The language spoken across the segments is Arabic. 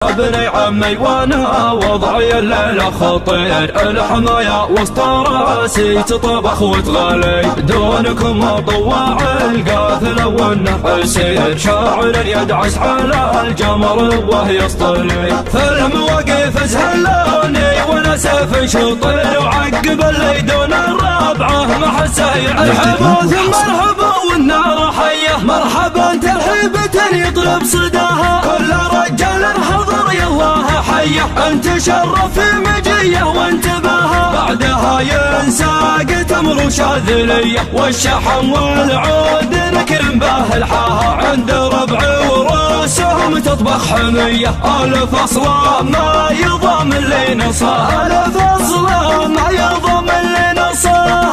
ابني عمي وانا وضعي الليلة خطير، الحماية وسط راسي تطبخ وتغلي، دونكم مطوع القاثل والنحسير، شاعر يدعس على الجمر وهي يصطلي، في المواقف زهلوني وانا سيف شطير، وعقب اللي دون الرابعة مع السير، الحبوث مرحبا والنار حية، مرحبا ترحيبة يطلب صداها، كل رجال حضر يالله حيه، انت شرف في مجيه وانتباها، بعدها ينساق تمر شاذليه، والشحم والعود نكرم به الحاها، عند ربعي وراسهم تطبخ حميه، الف اصلا ما يضام اللي نصاها، الف اصلا ما يضام اللي نصاها،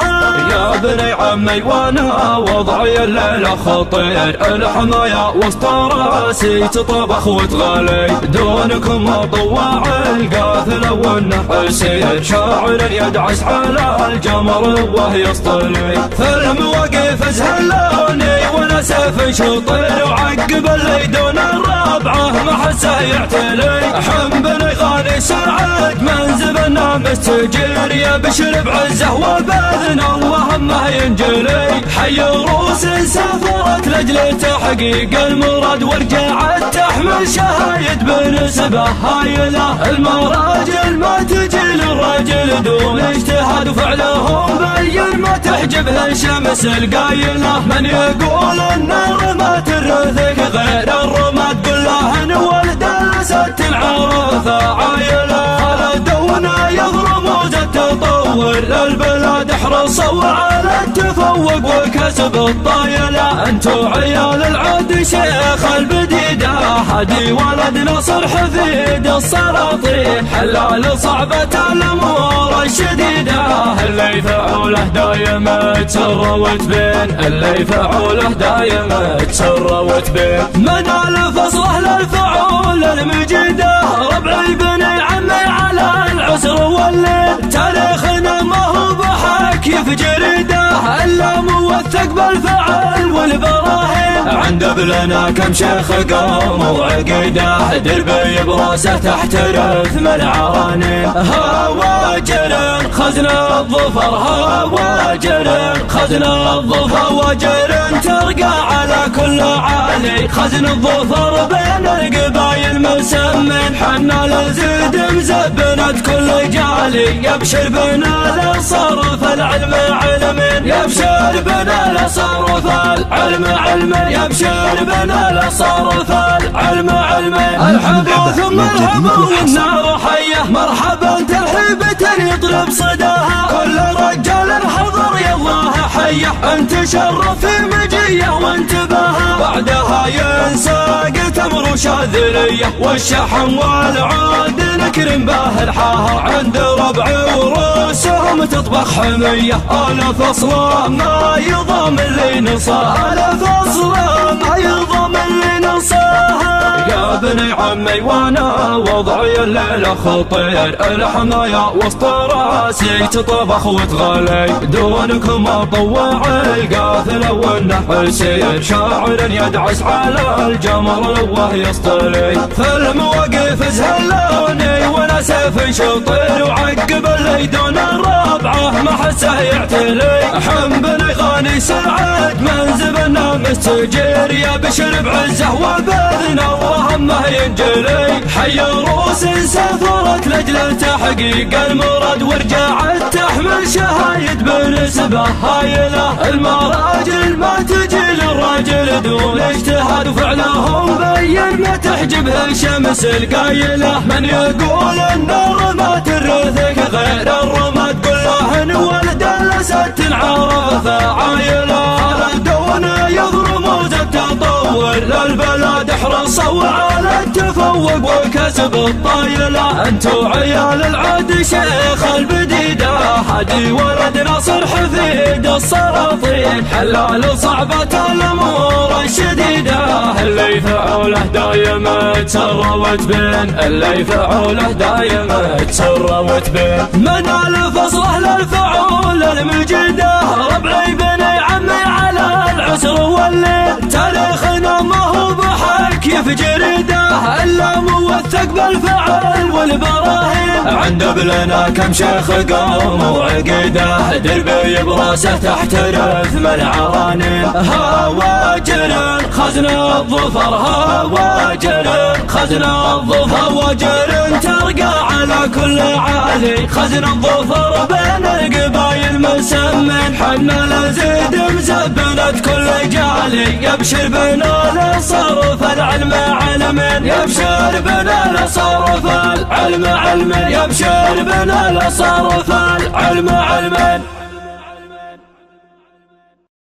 يا بني عمي وانا وضعي الليلة خطير، الحماية وسط راسي تطبخ وتغلي، دونكم مطوع القاثل والنحسير، شاعر يدعس على الجمر وهي يصطلي، في المواقف زهلوني وانا سيف شطير، وعقب اللي دون الرابعة ما حسه يعتلي، حم بني غالي سعد من زبنا مستجير، يا بشر بعزه وباذن الله ما ينجلي، حي روس سافرت لاجل تحقيق المراد، ورجعت تحمل شهايد بنسبه هايله، المراجل ما تجي للرجل دون اجتهاد، وفعلهم بين ما تحجبه الشمس القايله، من يقول النار ما ترثك غير الرماد، قل له انولد لست العروثه عايله، خلدونا يضربوا التطور للبلاد، احرصوا على التفوق وكسب الطايله، انتو عيال العود شيخ البديده، هدي ولد نصر حفيد السلاطين، حلال صعبة الامور الشديده، اللي فعوله دايم تسروت بين، اللي فعوله دايم تسروت بين، من الفصله للفعول المجيده، ربعي بني عمي على العسر والليل، تاريخنا ما هو بحكي في جريده، الا موثق بالفعل والبراهين، عند بلنا كم شيخ قوم وعقيده، دربي براسه تحترف من العرانين، هواجر خزنا الظفر، هواجر خزنا الظفر، واجر ترقى على كل عالي، خزن الظفر بين القبايل مسمن، حنا للزيد مزبنت كل جالي، يبشر بنا لصرف العلم علمين، يبشر بنا لصرف العلم علمين، يبشر بنا لصرف العلم علمين، الحبوث مرحبا والنار حيه، مرحبا ترحيبة يطلب صداها، كل رجال حضر يالله حيه، انت شرف في مجيه وانتباها، بعدها ينساق تمر شاذليه، والشحم والعود نكرم به الحاها، عند ربعي وراسهم تطبخ حميه، الف اصلا ما يضام اللي نصاها، الف اصلا ما يضام اللي نصاها، يا بني عمي وانا وضعي الليلة خطير، الحماية وسط راسي تطبخ وتغلي، دونكم مطوع القاثل والنحسير، شاعر يدعس على الجمر وهي يصطلي، في المواقف زهلوني وانا سيف شطير، وعقب اللي دون الرابعة ما حسه يعتلي، حم بني غاني سعد من زبنا مستجير، يا بشر بعزه وباذن الله ما ينجلي، حي روس سافرت لاجل تحقيق المراد، ورجعت تحمل شهايد بنسبه هايله، المراجل ما تجي للراجل دون اجتهاد، وفعلهم بين ما تحجبه الشمس القايله، من يقول النار ما ترثك غير الرماد، قل له انولد لست العروثه عايله، خلدونا يضربوا التطور للبلاد، احرصوا على التفوق وكسب الطايله، انتو عيال العود شيخ البديده، هدي ولد نصر حفيد السلاطين، حلال صعبة الامور الشديده، اللي فعوله دايم تسروت بين، اللي فعوله دايم تسروت بين، من الفصله للفعول المجيده، ربعي بني عمي على العسر العصر والليل، تاريخنا ما هو بحكي في جريده الا موثق بالفعل والبراهين. عند بلنا كم شيخ قوم وعقيده، دربي براسه تحترف من عرانين. هواجر خزن الظفر، هواجر خزن الظفر، هواجر ترقى على كل عالي. خزن الظفر بين القبايل مسمن، حنا لزيد مزبنة كل جالي. يبشر بنا لصرف العلم علمين، يبشر بنا لصرف العلم علمين، يبشر بنا لصرف العلم علمين.